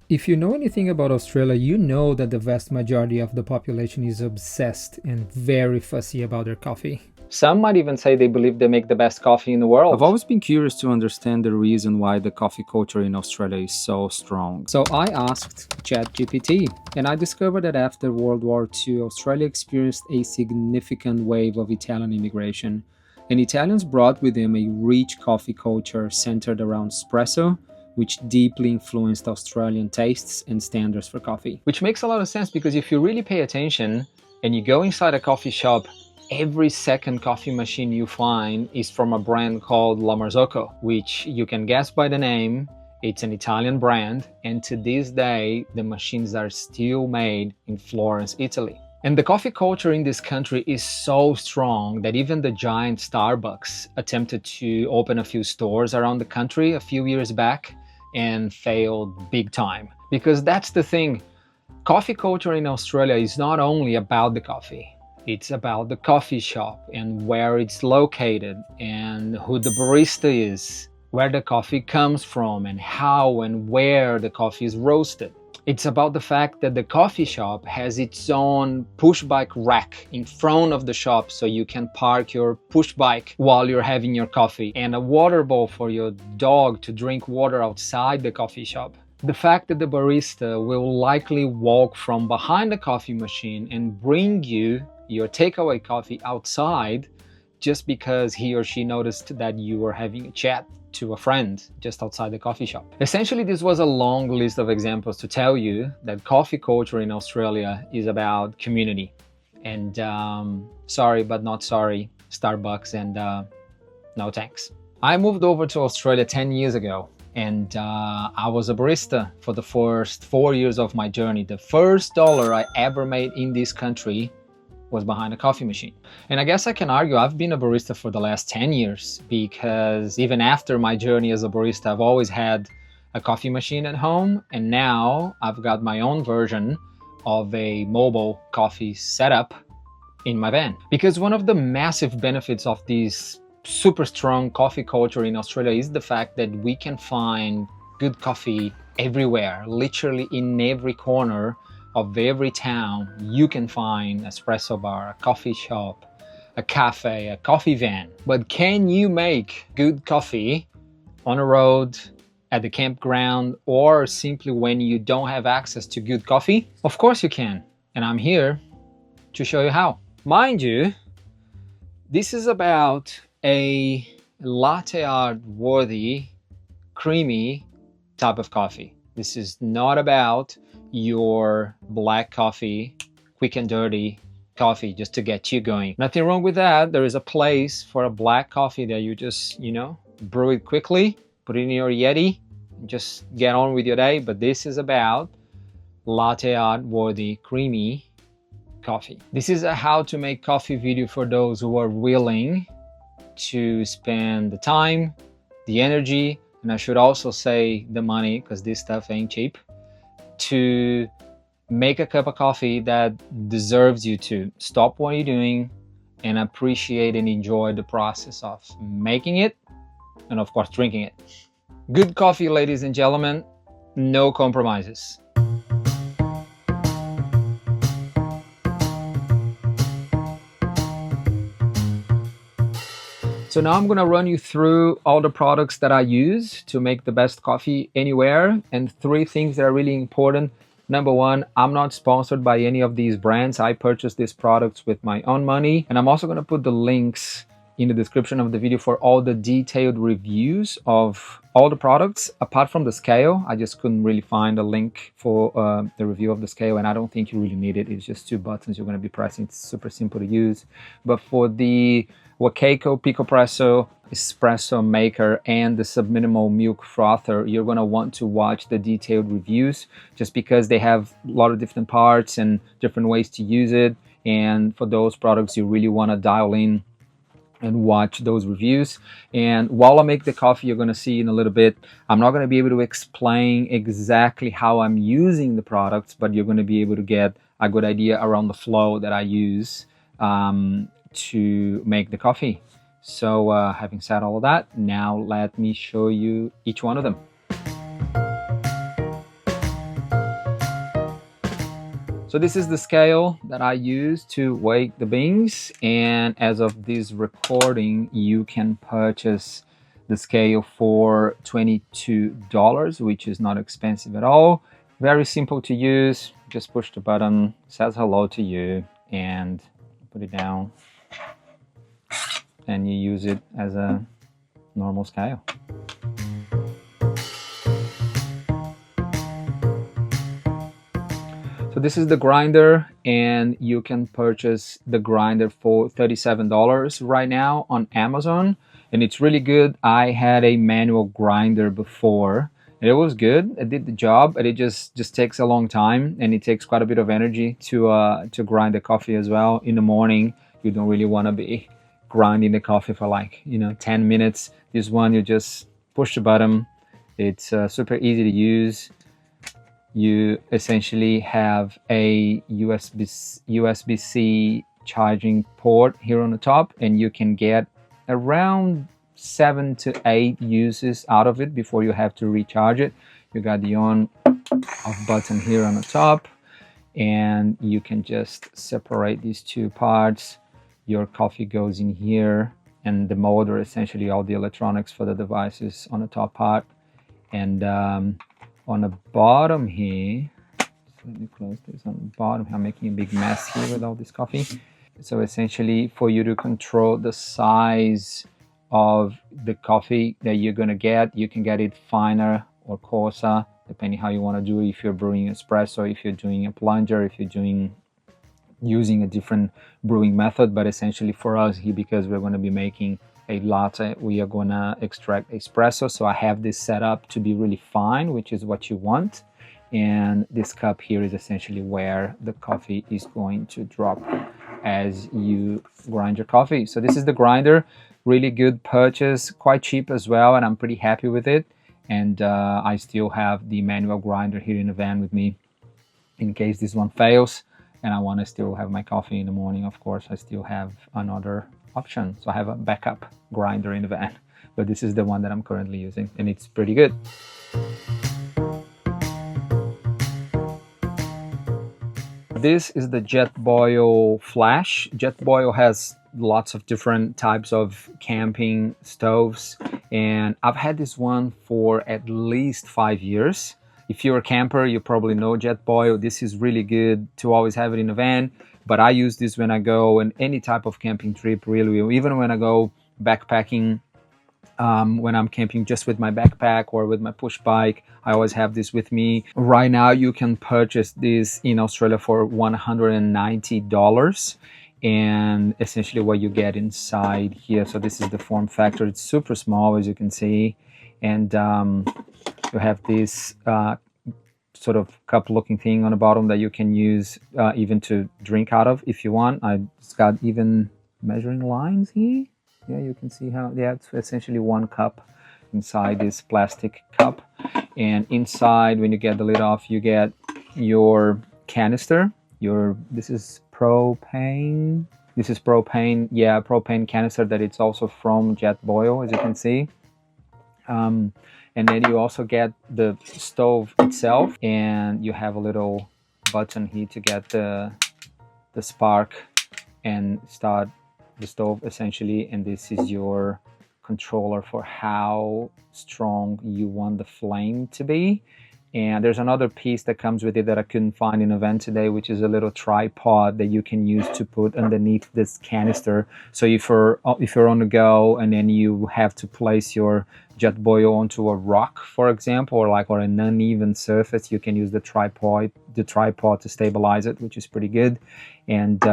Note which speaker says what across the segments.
Speaker 1: If you know anything about Australia, you know that the vast majority of the population is obsessed and very fussy about their coffee.
Speaker 2: Some might even say they believe they make the best coffee in the world.
Speaker 3: I've always been curious to understand the reason why the coffee culture in Australia is so strong.
Speaker 2: So I asked ChatGPT, and I discovered that after World War II, Australia experienced a significant wave of Italian immigration. And Italians brought with them a rich coffee culture centered around espresso, which deeply influenced Australian tastes and standards for coffee. Which makes a lot of sense because if you really pay attention and you go inside a coffee shop, every second coffee machine you find is from a brand called La Marzocco, which you can guess by the name. It's an Italian brand, and to this day, the machines are still made in Florence, Italy. And the coffee culture in this country is so strong that even the giant Starbucks attempted to open a few stores around the country a few years back and failed big time. Because that's the thing, coffee culture in Australia is not only about the coffee. It's about the coffee shop and where it's located and who the barista is, where the coffee comes from and how and where the coffee is roasted. It's about the fact that the coffee shop has its own push bike rack in front of the shop so you can park your push bike while you're having your coffee, and a water bowl for your dog to drink water outside the coffee shop. The fact that the barista will likely walk from behind the coffee machine and bring you your takeaway coffee outside just because he or she noticed that you were having a chat to a friend just outside the coffee shop. Essentially, this was a long list of examples to tell you that coffee culture in Australia is about community. And sorry, but not sorry, Starbucks, and no thanks. I moved over to Australia 10 years ago, and I was a barista for the first 4 years of my journey. The first dollar I ever made in this country was behind a coffee machine. And I guess I can argue I've been a barista for the last 10 years because even after my journey as a barista, I've always had a coffee machine at home, and now I've got my own version of a mobile coffee setup in my van. Because one of the massive benefits of this super strong coffee culture in Australia is the fact that we can find good coffee everywhere, literally in every corner of every town. You can find an espresso bar, a coffee shop, a cafe, a coffee van. But can you make good coffee on a road, at the campground, or simply when you don't have access to good coffee? Of course you can, and I'm here to show you how. Mind you, this is about a latte art worthy, creamy type of coffee. This is not about your black coffee, quick and dirty coffee just to get you going. Nothing wrong with that. There is a place for a black coffee that you just, brew it quickly, put it in your Yeti, and just get on with your day. But this is about latte art worthy, creamy coffee. This is a how to make coffee video for those who are willing to spend the time, the energy, and I should also say the money, because this stuff ain't cheap, to make a cup of coffee that deserves you to stop what you're doing and appreciate and enjoy the process of making it and, of course, drinking it. Good coffee, ladies and gentlemen, no compromises. So now I'm going to run you through all the products that I use to make the best coffee anywhere, and 3 things that are really important. Number 1, I'm not sponsored by any of these brands. I purchased these products with my own money, and I'm also going to put the links in the description of the video for all the detailed reviews of all the products. Apart from the scale, I just couldn't really find a link for the review of the scale, and I don't think you really need it. It's just 2 buttons you're going to be pressing. It's super simple to use. But for the Wakeiko PicoPresso espresso maker and the Subminimal milk frother, you're going to want to watch the detailed reviews just because they have a lot of different parts and different ways to use it. And for those products, you really want to dial in and watch those reviews. And while I make the coffee, you're going to see in a little bit, I'm not going to be able to explain exactly how I'm using the products, but you're going to be able to get a good idea around the flow that I use to make the coffee. So having said all of that, now let me show you each one of them.
Speaker 3: So this is the scale that I use to weigh the beans, and as of this recording, you can purchase the scale for $22, which is not expensive at all. Very simple to use. Just push the button, says hello to you, and put it down, and you use it as a normal scale. So this is the grinder, and you can purchase the grinder for $37 right now on Amazon, and it's really good. I had a manual grinder before, and it was good. It did the job, but it just takes a long time, and it takes quite a bit of energy to grind the coffee as well. In the morning, you don't really want to be grinding the coffee for like 10 minutes. This one, you just push the button. It's super easy to use. You essentially have a USB-C charging port here on the top, and you can get around 7 to 8 uses out of it before you have to recharge it. You got the on/off button here on the top, and you can just separate these two parts. Your coffee goes in here, and the motor, essentially all the electronics for the devices on the top part. And on the bottom here, let me close this. On the bottom, I'm making a big mess here with all this coffee. So essentially, for you to control the size of the coffee that you're gonna get, you can get it finer or coarser, depending how you want to do it. If you're brewing espresso, if you're doing a plunger, if you're using a different brewing method. But essentially for us here, because we're going to be making a latte, we are going to extract espresso. So I have this set up to be really fine, which is what you want. And this cup here is essentially where the coffee is going to drop as you grind your coffee. So this is the grinder. Really good purchase, quite cheap as well, and I'm pretty happy with it. And I still have the manual grinder here in the van with me in case this one fails and I want to still have my coffee in the morning. Of course, I still have another option. So I have a backup grinder in the van, but this is the one that I'm currently using, and it's pretty good. This is the Jetboil Flash. Jetboil has lots of different types of camping stoves, and I've had this one for at least 5 years. If you're a camper, you probably know Jetboil. This is really good to always have it in a van, but I use this when I go on any type of camping trip, really, or even when I go backpacking. When I'm camping just with my backpack or with my push bike, I always have this with me. Right now, you can purchase this in Australia for $190, and essentially what you get inside here. So this is the form factor. It's super small, as you can see, and you have this sort of cup looking thing on the bottom that you can use even to drink out of if you want. It's got even measuring lines here. Yeah, you can see how, yeah, it's essentially one cup inside this plastic cup. And inside, when you get the lid off, you get your canister. This is propane. This is propane, yeah, propane canister that it's also from Jetboil, as you can see. And then you also get the stove itself, and you have a little button here to get the spark and start the stove, essentially. And this is your controller for how strong you want the flame to be. And there's another piece that comes with it that I couldn't find in a van today, which is a little tripod that you can use to put underneath this canister. So if you're on the go and then you have to place your Jetboil onto a rock, for example, or an uneven surface, you can use the tripod to stabilize it, which is pretty good. And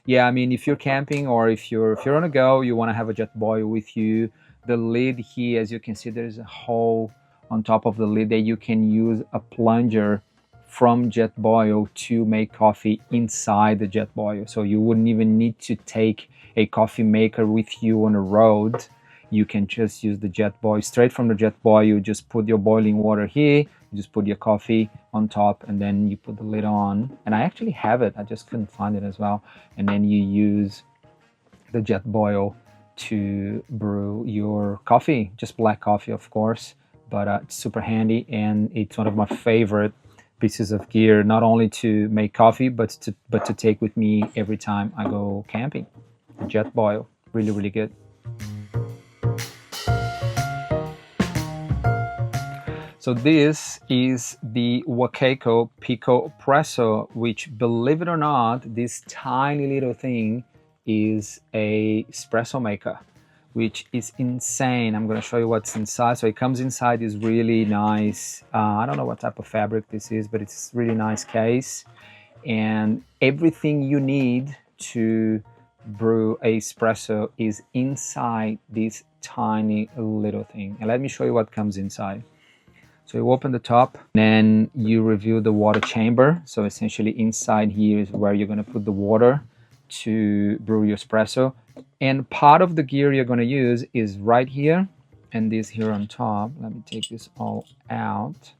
Speaker 3: yeah, I mean, if you're camping or if you're on the go, you want to have a Jetboil with you. The lid here, as you can see, there's a hole on top of the lid that you can use a plunger from Jetboil to make coffee inside the Jetboil. So you wouldn't even need to take a coffee maker with you on the road. You can just use the Jetboil. Straight from the Jetboil, you just put your boiling water here, you just put your coffee on top, and then you put the lid on. And I actually have it, I just couldn't find it as well. And then you use the Jetboil to brew your coffee, just black coffee, of course. But it's super handy, and it's one of my favorite pieces of gear, not only to make coffee, but to take with me every time I go camping. The Jetboil, really, really good. So this is the Wacaco Pico Presso, which, believe it or not, this tiny little thing is a espresso maker, which is insane. I'm going to show you what's inside. So it comes inside this really nice, I don't know what type of fabric this is, but it's a really nice case. And everything you need to brew a espresso is inside this tiny little thing. And let me show you what comes inside. So you open the top, then you reveal the water chamber. So essentially inside here is where you're going to put the water to brew your espresso. And part of the gear you're going to use is right here and this here on top. Let me take this all out.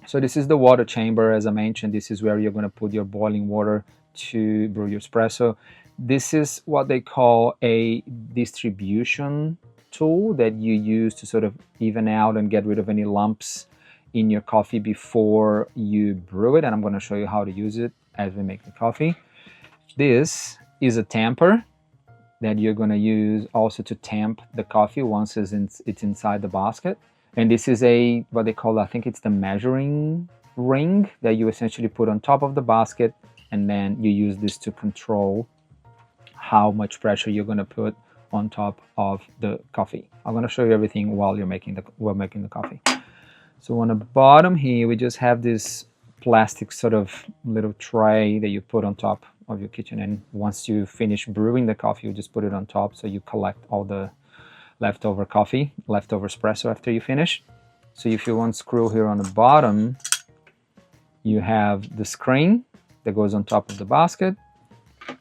Speaker 3: So this is the water chamber. As I mentioned, this is where you're going to put your boiling water to brew your espresso. This is what they call a distribution tool that you use to sort of even out and get rid of any lumps in your coffee before you brew it. And I'm going to show you how to use it as we make the coffee. This is a tamper that you're going to use also to tamp the coffee once it's inside the basket. And this is what they call, I think it's the measuring ring that you essentially put on top of the basket, and then you use this to control how much pressure you're going to put on top of the coffee. I'm going to show you everything while we're making the coffee. So on the bottom here, we just have this plastic sort of little tray that you put on top of your kitchen, and once you finish brewing the coffee, you just put it on top, so you collect all the leftover coffee, leftover espresso after you finish. So if you want screw here on the bottom, you have the screen that goes on top of the basket.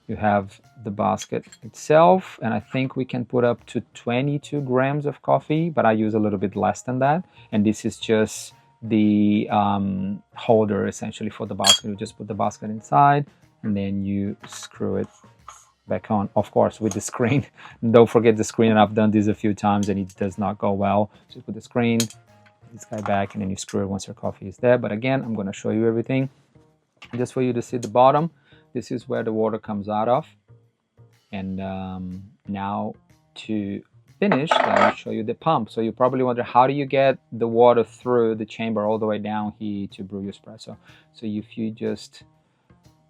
Speaker 3: You have the basket itself, and I think we can put up to 22 grams of coffee, but I use a little bit less than that. And this is just the holder essentially for the basket. You just put the basket inside and then you screw it back on, of course, with the screen. Don't forget the screen, and I've done this a few times and it does not go well. Just put the screen, this guy back, and then you screw it once your coffee is there. But again, I'm going to show you everything just for you to see the bottom. This is where the water comes out of. And now to finish, let me show you the pump. So you probably wonder, how do you get the water through the chamber all the way down here to brew your espresso? So if you just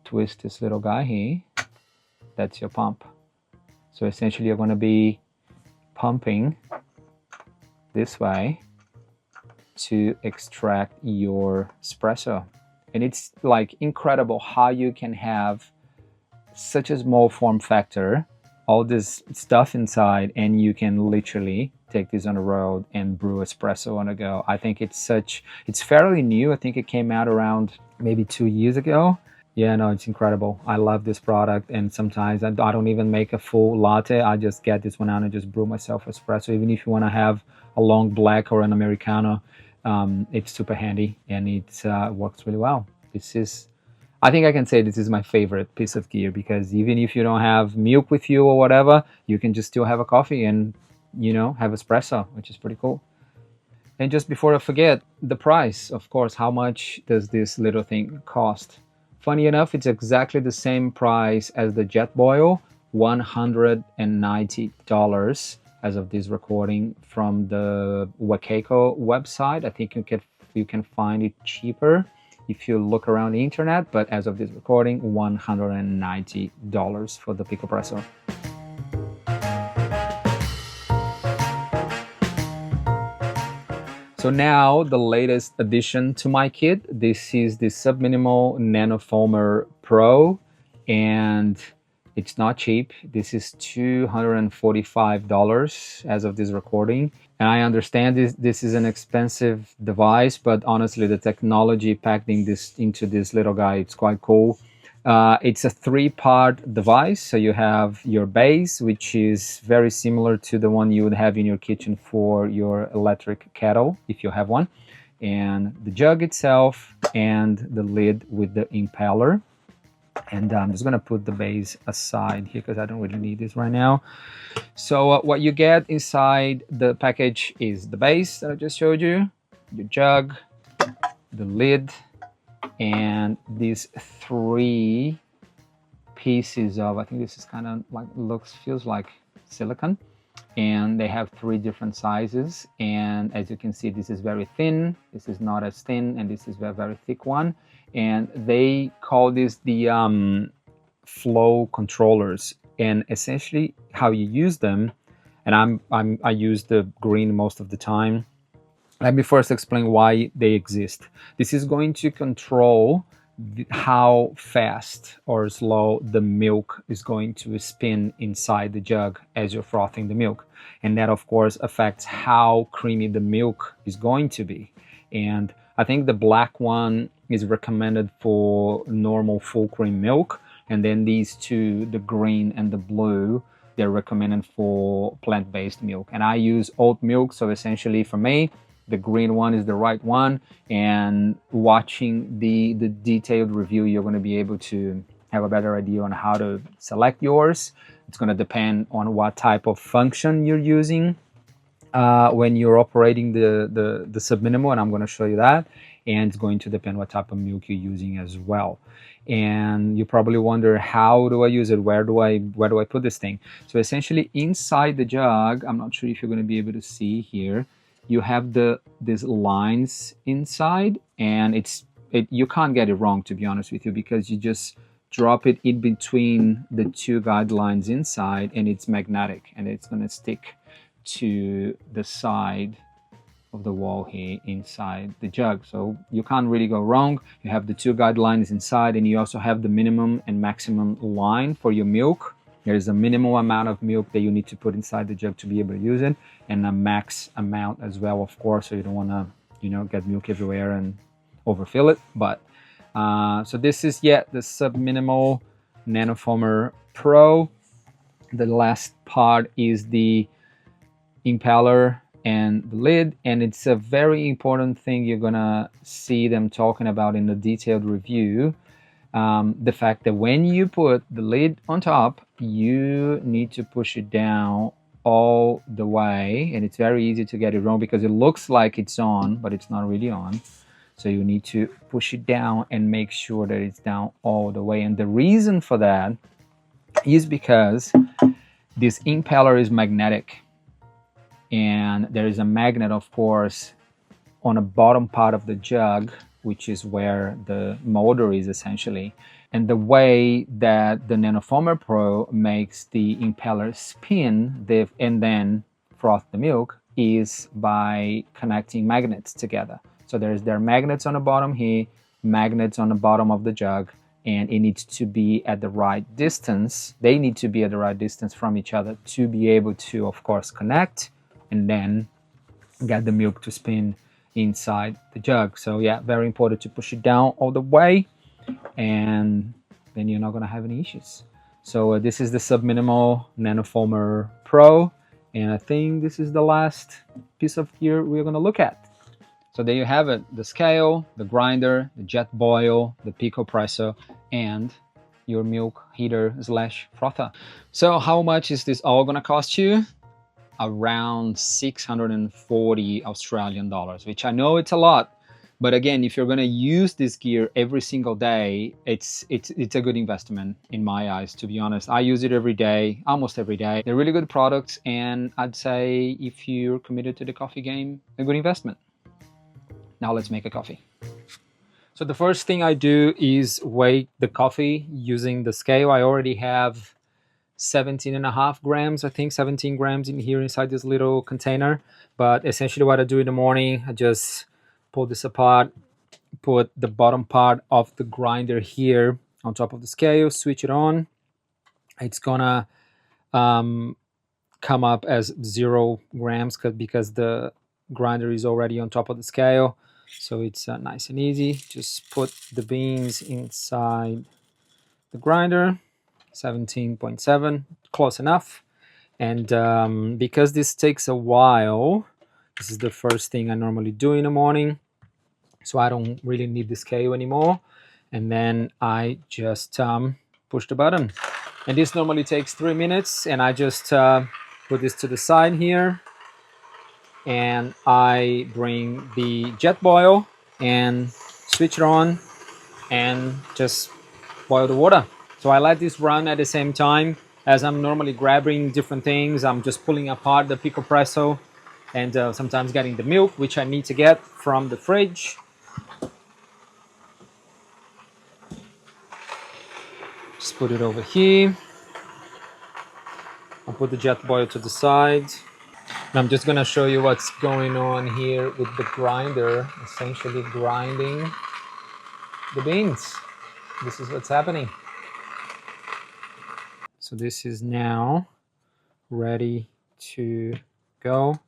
Speaker 3: twist this little guy here, that's your pump. So essentially you're going to be pumping this way to extract your espresso. And it's like incredible how you can have such a small form factor, all this stuff inside, and you can literally take this on the road and brew espresso on the go. I think it's fairly new. I think it came out around maybe 2 years ago. Yeah, no, it's incredible. I love this product, and sometimes I don't even make a full latte. I just get this one out and just brew myself espresso. Even if you want to have a long black or an Americano, it's super handy, and it works really well. I think I can say this is my favorite piece of gear, because even if you don't have milk with you or whatever, you can just still have a coffee and, you know, have espresso, which is pretty cool. And just before I forget, the price, of course, how much does this little thing cost? Funny enough, it's exactly the same price as the Jetboil, $190 as of this recording from the Wacaco website. I think you can find it cheaper if you look around the internet, but as of this recording, $190 for the Pico Presso. So now the latest addition to my kit, this is the Subminimal Nanofoamer Pro, and it's not cheap. This is $245 as of this recording. And I understand this is an expensive device, but honestly, the technology packed into this little guy, it's quite cool. It's a 3-part device. So you have your base, which is very similar to the one you would have in your kitchen for your electric kettle, if you have one, and the jug itself, and the lid with the impeller. And I'm just going to put the base aside here because I don't really need this right now. So what you get inside the package is the base that I just showed you, your jug, the lid, and these three pieces of, I think this is kind of like, feels like silicone, and they have three different sizes. And as you can see, this is very thin, this is not as thin, and this is a very thick one. And they call this the flow controllers. And essentially how you use them, and I use the green most of the time. Let me first explain why they exist. This is going to control how fast or slow the milk is going to spin inside the jug as you're frothing the milk. And that of course affects how creamy the milk is going to be. And I think the black one is recommended for normal full cream milk. And then these two, the green and the blue, they're recommended for plant-based milk. And I use oat milk, so essentially for me, the green one is the right one. And watching the detailed review, you're going to be able to have a better idea on how to select yours. It's going to depend on what type of function you're using when you're operating the subminimal, and I'm going to show you that. And it's going to depend what type of milk you're using as well. And you probably wonder, how do I use it? Where do I put this thing? So essentially inside the jug, I'm not sure if you're going to be able to see here, you have these lines inside, and you can't get it wrong, to be honest with you, because you just drop it in between the two guidelines inside, and it's magnetic, and it's going to stick to the side of the wall here inside the jug. So you can't really go wrong. You have the two guidelines inside, and you also have the minimum and maximum line for your milk. There is a minimal amount of milk that you need to put inside the jug to be able to use it, and a max amount as well, of course, so you don't want to, get milk everywhere and overfill it. But so this is the Subminimal Nanofoamer Pro. The last part is the impeller and the lid, and it's a very important thing you're gonna see them talking about in the detailed review. The fact that when you put the lid on top, you need to push it down all the way, and it's very easy to get it wrong because it looks like it's on, but it's not really on. So you need to push it down and make sure that it's down all the way. And the reason for that is because this impeller is magnetic, and there is a magnet, of course, on the bottom part of the jug, which is where the motor is essentially. And the way that the Nanofoamer Pro makes the impeller spin and then froth the milk is by connecting magnets together. So there are magnets on the bottom here, magnets on the bottom of the jug, and it needs to be at the right distance. They need to be at the right distance from each other to be able to, of course, connect and then get the milk to spin inside the jug. So yeah, very important to push it down all the way, and then you're not going to have any issues. So this is the Subminimal Nanofoamer Pro, and I think this is the last piece of gear we're going to look at. So there you have it, the scale, the grinder, the Jetboil, the PicoPresso, and your milk heater / frother. So how much is this all going to cost you? Around 640 Australian dollars, which I know it's a lot, but again, if you're going to use this gear every single day, it's a good investment in my eyes, to be honest. I use it every day, almost every day. They're really good products, and I'd say if you're committed to the coffee game, a good investment. Now let's make a coffee. So the first thing I do is weigh the coffee using the scale. I already have 17.5 grams, I think 17 grams in here inside this little container. But essentially what I do in the morning, I just pull this apart, put the bottom part of the grinder here on top of the scale, switch it on. It's gonna come up as 0 grams because the grinder is already on top of the scale. So it's nice and easy. Just put the beans inside the grinder. 17.7, close enough. And because this takes a while, this is the first thing I normally do in the morning, so I don't really need the scale anymore. And then I just push the button, and this normally takes 3 minutes. And I just put this to the side here, and I bring the Jetboil and switch it on,
Speaker 2: and just boil the water. So I let this run at the same time as I'm normally grabbing different things. I'm just pulling apart the pico presso and sometimes getting the milk, which I need to get from the fridge. Just put it over here. I'll put the Jetboil to the side. And I'm just gonna show you what's going on here with the grinder, essentially grinding the beans. This is what's happening. So this is now ready to go.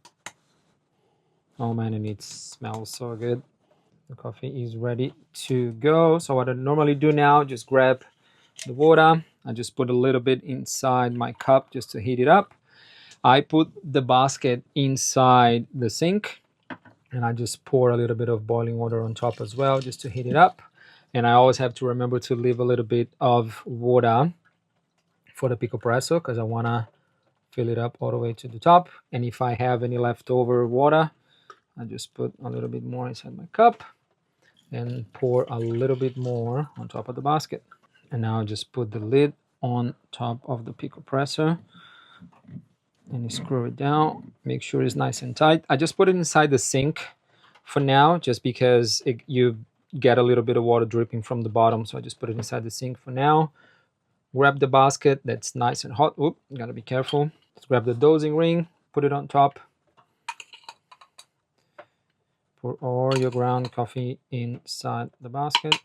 Speaker 2: Oh man, and it smells so good. The coffee is ready to go. So what I normally do now, just grab the water. I just put a little bit inside my cup just to heat it up. I put the basket inside the sink and I just pour a little bit of boiling water on top as well just to heat it up. And I always have to remember to leave a little bit of water for the pico presso because I want to fill it up all the way to the top. And if I have any leftover water, I just put a little bit more inside my cup and pour a little bit more on top of the basket. And now I just put the lid on top of the pico presso and you screw it down. Make sure it's nice and tight. I just put it inside the sink for now just because you get a little bit of water dripping from the bottom. So I just put it inside the sink for now. Grab the basket that's nice and hot. Oop, gotta be careful. Let's grab the dosing ring, put it on top. Pour all your ground coffee inside the basket.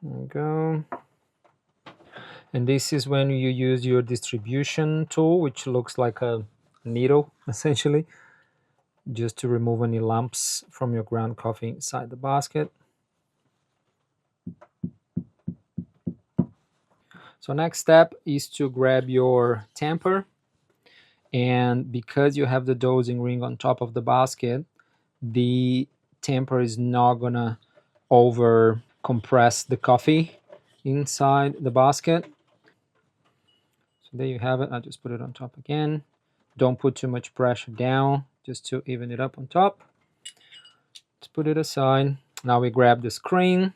Speaker 2: There we go. And this is when you use your distribution tool, which looks like a needle, essentially, just to remove any lumps from your ground coffee inside the basket. So next step is to grab your tamper. And because you have the dosing ring on top of the basket, the tamper is not gonna over compress the coffee inside the basket. So there you have it. I just put it on top again. Don't put too much pressure down, just to even it up on top. Let's put it aside. Now we grab the screen,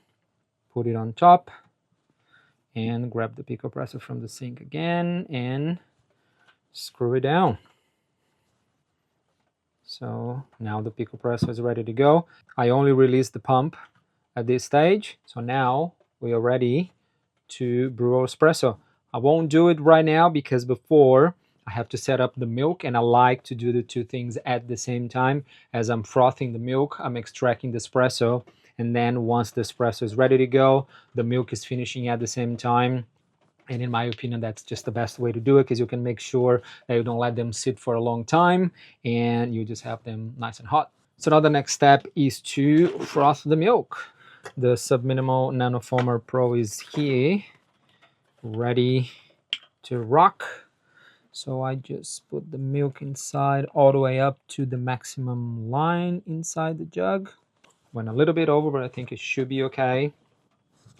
Speaker 2: put it on top, and grab the pico presso from the sink again and screw it down. So now the pico presso is ready to go. I only released the pump at this stage. So now we are ready to brew our espresso. I won't do it right now because before I have to set up the milk, and I like to do the two things at the same time. As I'm frothing the milk, I'm extracting the espresso, and then once the espresso is ready to go, the milk is finishing at the same time. And in my opinion, that's just the best way to do it because you can make sure that you don't let them sit for a long time and you just have them nice and hot. So now the next step is to froth the milk. The Subminimal Nanoformer Pro is here, ready to rock. So I just put the milk inside all the way up to the maximum line inside the jug. Went a little bit over, but I think it should be okay.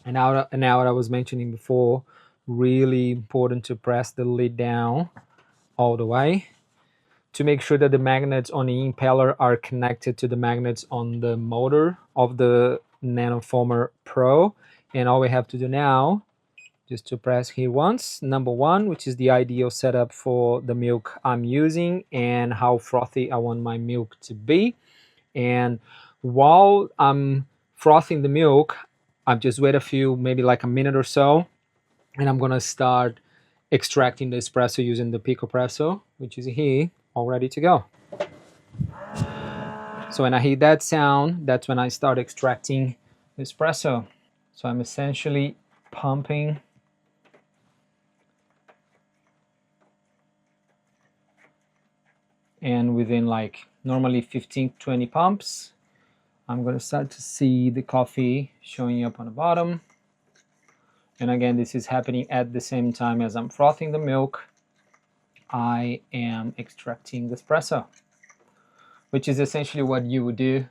Speaker 2: And now what I was mentioning before, really important to press the lid down all the way to make sure that the magnets on the impeller are connected to the magnets on the motor of the Nanoformer Pro. And all we have to do now just to press here once, number one, which is the ideal setup for the milk I'm using and how frothy I want my milk to be. And while I'm frothing the milk, I've just wait a few, maybe like a minute or so, and I'm gonna start extracting the espresso using the pico presso, which is here, all ready to go. So when I hear that sound, that's when I start extracting the espresso. So I'm essentially pumping and within like normally 15-20 pumps, I'm going to start to see the coffee showing up on the bottom. And again, this is happening at the same time as I'm frothing the milk. I am extracting the espresso, which is essentially what you would do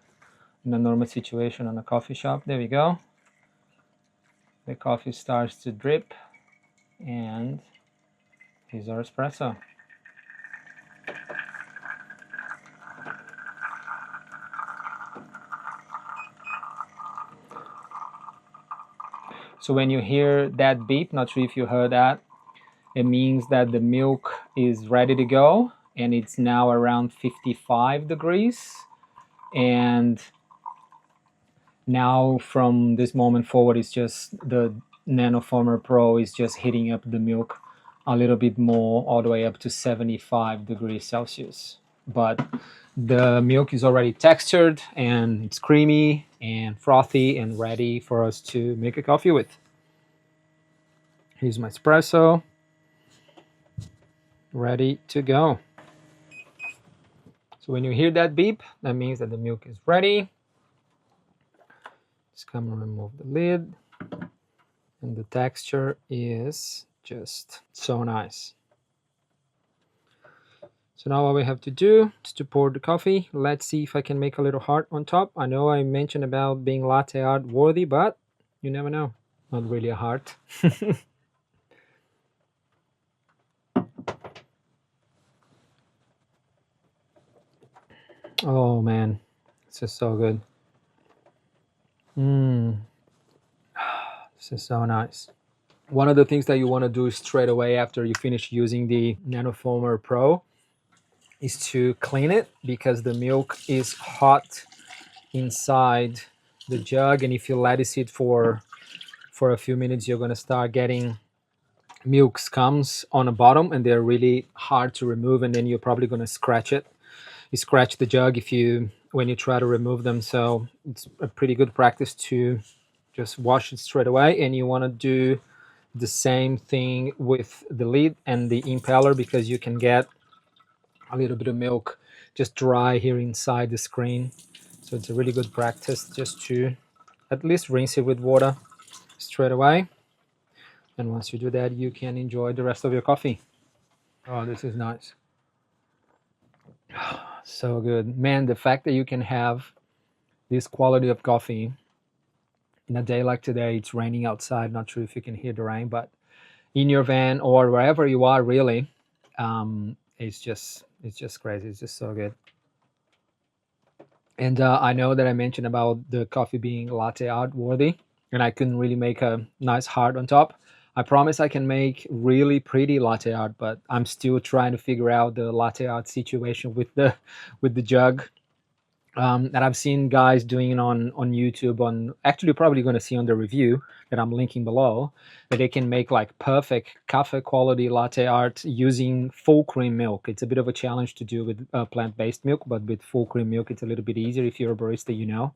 Speaker 2: in a normal situation on a coffee shop. There we go. The coffee starts to drip, and here's our espresso.
Speaker 3: So when you hear that beep, not sure if you heard that, it means that the milk is ready to go, and it's now around 55 degrees. And now from this moment forward, it's just the Nanoformer Pro is just heating up the milk a little bit more, all the way up to 75 degrees Celsius. But the milk is already textured and it's creamy and frothy and ready for us to make a coffee with. Here's my espresso, ready to go. So when you hear that beep, that means that the milk is ready. Just come and remove the lid. And the texture is just so nice. So now all we have to do is to pour the coffee. Let's see if I can make a little heart on top. I know I mentioned about being latte art worthy, but you never know. Not really a heart. Oh man, it's just so good. This is so nice. One of the things that you want to do straight away after you finish using the Nanoformer Pro is to clean it, because the milk is hot inside the jug, and if you let it sit for a few minutes, you're going to start getting milk scums on the bottom, and they're really hard to remove, and then you're probably going to scratch it. You scratch the jug when you try to remove them. So it's a pretty good practice to just wash it straight away. And you want to do the same thing with the lid and the impeller, because you can get a little bit of milk just dry here inside the screen. So it's a really good practice just to at least rinse it with water straight away. And once you do that, you can enjoy the rest of your coffee. Oh, this is nice. So good. Man, the fact that you can have this quality of coffee in a day like today, it's raining outside. Not sure if you can hear the rain, but in your van or wherever you are, really, it's just crazy. It's just so good. And I know that I mentioned about the coffee being latte art worthy, and I couldn't really make a nice heart on top. I promise I can make really pretty latte art, but I'm still trying to figure out the latte art situation with the jug. And I've seen guys doing it on YouTube. Actually, probably going to see on the review that I'm linking below, that they can make like perfect cafe quality latte art using full cream milk. It's a bit of a challenge to do with plant-based milk, but with full cream milk, it's a little bit easier if you're a barista, you know.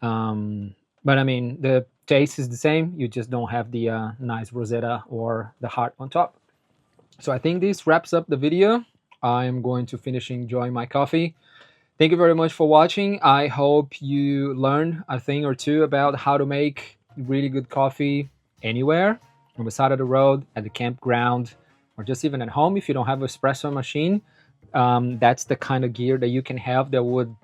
Speaker 3: But I mean, the taste is the same. You just don't have the nice rosetta or the heart on top. So I think this wraps up the video. I'm going to finish enjoying my coffee. Thank you very much for watching. I hope you learned a thing or two about how to make really good coffee anywhere, on the side of the road, at the campground, or just even at home if you don't have an espresso machine. That's the kind of gear that you can have that would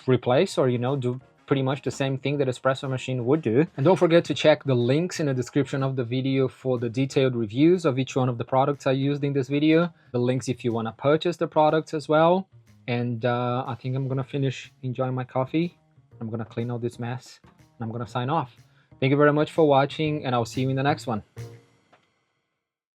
Speaker 3: replace or, do pretty much the same thing that espresso machine would do. And don't forget to check the links in the description of the video for the detailed reviews of each one of the products I used in this video. The links if you want to purchase the products as well. And I think I'm gonna finish enjoying my coffee. I'm gonna clean all this mess and I'm gonna sign off. Thank you very much for watching, and I'll see you in the next one.